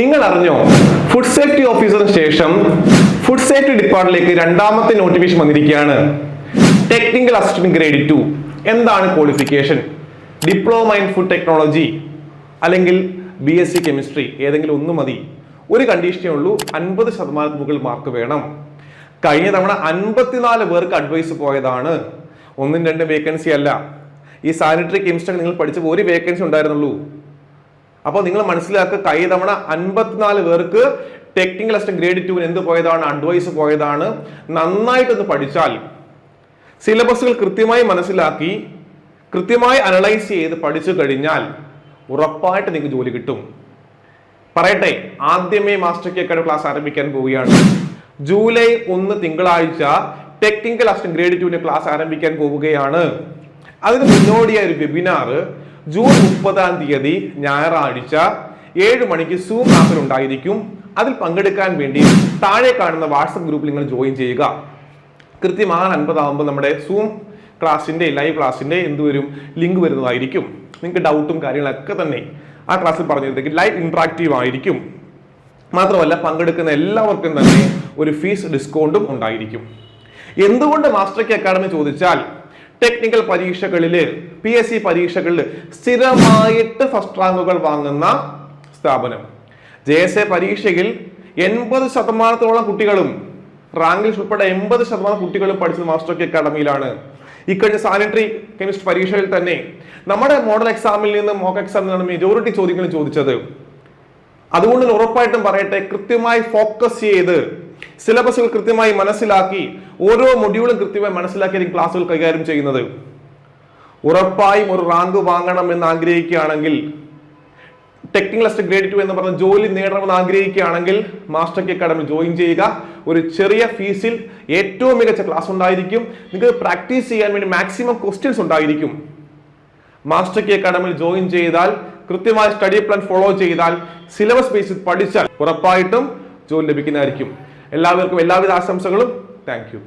നിങ്ങൾ അറിഞ്ഞോ, food safety ഓഫീസറിന് ശേഷം ഫുഡ് സേഫ്റ്റി ഡിപ്പാർട്ട്മെന്റിലേക്ക് രണ്ടാമത്തെ നോട്ടിഫിക്കേഷൻ വന്നിരിക്കുകയാണ്. Technical assistant grade 2. എന്താണ് qualification? Diploma in food technology അല്ലെങ്കിൽ BSc കെമിസ്ട്രി, ഏതെങ്കിലും ഒന്ന് മതി. ഒരു കണ്ടീഷനേ ഉള്ളൂ, 50% മുകളിൽ മാർക്ക് വേണം. കഴിഞ്ഞ തവണ 54 പേർക്ക് അഡ്വൈസ് പോയതാണ്, 1-2 വേക്കൻസി അല്ല. ഈ സാനിറ്ററി കെമിസ്ട്രി നിങ്ങൾ പഠിച്ചപ്പോൾ ഒരു വേക്കൻസി ഉണ്ടായിരുന്നുള്ളൂ. അപ്പോൾ നിങ്ങൾ മനസ്സിലാക്കുക, കഴിഞ്ഞ തവണ 54 പേർക്ക് ടെക്നിക്കൽ അസിസ്റ്റന്റ് ഗ്രേഡ് 2 എന്ത് പോയതാണ്? അഡ്വൈസ് പോയതാണ്. നന്നായിട്ടൊന്ന് പഠിച്ചാൽ, സിലബസുകൾ കൃത്യമായി മനസ്സിലാക്കി കൃത്യമായി അനലൈസ് ചെയ്ത് പഠിച്ചു കഴിഞ്ഞാൽ ഉറപ്പായിട്ട് നിങ്ങൾക്ക് ജോലി കിട്ടും. പറയട്ടെ, ആദ്യമേ മാസ്റ്റർ കീ അക്കാഡമി ക്ലാസ് ആരംഭിക്കാൻ പോവുകയാണ്. ജൂലൈ 1 തിങ്കളാഴ്ച ടെക്നിക്കൽ അസിസ്റ്റന്റ് ഗ്രേഡ് 2 ക്ലാസ് ആരംഭിക്കാൻ പോവുകയാണ്. അതിന് മുന്നോടിയായ ഒരു വെബിനാർ ജൂൺ 30-ാം തീയതി ഞായറാഴ്ച 7 മണിക്ക് സൂം ആപ്പിൽ ഉണ്ടായിരിക്കും. അതിൽ പങ്കെടുക്കാൻ വേണ്ടി താഴെ കാണുന്ന വാട്സപ്പ് ഗ്രൂപ്പിൽ നിങ്ങൾ ജോയിൻ ചെയ്യുക. കൃത്യം 6:50 ആകുമ്പോൾ നമ്മുടെ സൂം ക്ലാസിന്റെ ലൈവ് ക്ലാസിന്റെ എന്തുവരും ലിങ്ക് വരുന്നതായിരിക്കും. നിങ്ങൾക്ക് ഡൗട്ടും കാര്യങ്ങളൊക്കെ തന്നെ ആ ക്ലാസ്സിൽ പറഞ്ഞിരുന്നെങ്കിൽ ലൈവ് ഇന്ററാക്റ്റീവ് ആയിരിക്കും. മാത്രമല്ല, പങ്കെടുക്കുന്ന എല്ലാവർക്കും തന്നെ ഒരു ഫീസ് ഡിസ്കൗണ്ടും ഉണ്ടായിരിക്കും. എന്തുകൊണ്ട് മാസ്റ്റർ കീ അക്കാഡമി ചോദിച്ചാൽ, ടെക്നിക്കൽ പരീക്ഷകളിൽ PSC പരീക്ഷകളിൽ സ്ഥിരമായിട്ട് ഫസ്റ്റ് റാങ്കുകൾ വാങ്ങുന്ന സ്ഥാപനം. JSA പരീക്ഷയിൽ 80% കുട്ടികളും, റാങ്കിൽ ഉൾപ്പെടെ 80% കുട്ടികളും പഠിച്ചത് മാസ്റ്റർ കീ അക്കാഡമിയിലാണ്. ഇക്കഴിഞ്ഞ സാനിറ്ററി കെമിസ്ട്രി പരീക്ഷയിൽ തന്നെ നമ്മുടെ മോഡൽ എക്സാമിൽ നിന്ന് മോക്ക് എക്സാമിൽ നിന്നാണ് മെജോറിറ്റി ചോദ്യങ്ങൾ ചോദിച്ചത്. അതുകൊണ്ട് ഉറപ്പായിട്ടും പറയട്ടെ, കൃത്യമായി ഫോക്കസ് ചെയ്ത് സിലബസുകൾ കൃത്യമായി മനസ്സിലാക്കി ഓരോ മൊഡ്യൂളും കൃത്യമായി മനസ്സിലാക്കി ക്ലാസ്സുകൾ കൈകാര്യം ചെയ്യുന്നത്. ഉറപ്പായും ഒരു റാങ്ക് വാങ്ങണം എന്ന് ആഗ്രഹിക്കുകയാണെങ്കിൽ, ടെക്നിക്കൽ അസിസ്റ്റന്റ് ഗ്രേഡ് 2 എന്ന് പറഞ്ഞ ജോലി നേടണമെന്ന് ആഗ്രഹിക്കുകയാണെങ്കിൽ മാസ്റ്റർ കീ അക്കാഡമി ജോയിൻ ചെയ്യുക. ഒരു ചെറിയ ഫീസിൽ ഏറ്റവും മികച്ച ക്ലാസ് ഉണ്ടായിരിക്കും. നിങ്ങൾക്ക് പ്രാക്ടീസ് ചെയ്യാൻ വേണ്ടി മാക്സിമം ക്വസ്റ്റ്യൻസ് ഉണ്ടായിരിക്കും. മാസ്റ്റർ കീ അക്കാഡമിയിൽ ജോയിൻ ചെയ്താൽ, കൃത്യമായ സ്റ്റഡി പ്ലാൻ ഫോളോ ചെയ്താൽ, സിലബസ് ബേസിൽ പഠിച്ചാൽ ഉറപ്പായിട്ടും ജോലി ലഭിക്കുന്നതായിരിക്കും. എല്ലാവർക്കും എല്ലാവിധ ആശംസകളും. Thank you.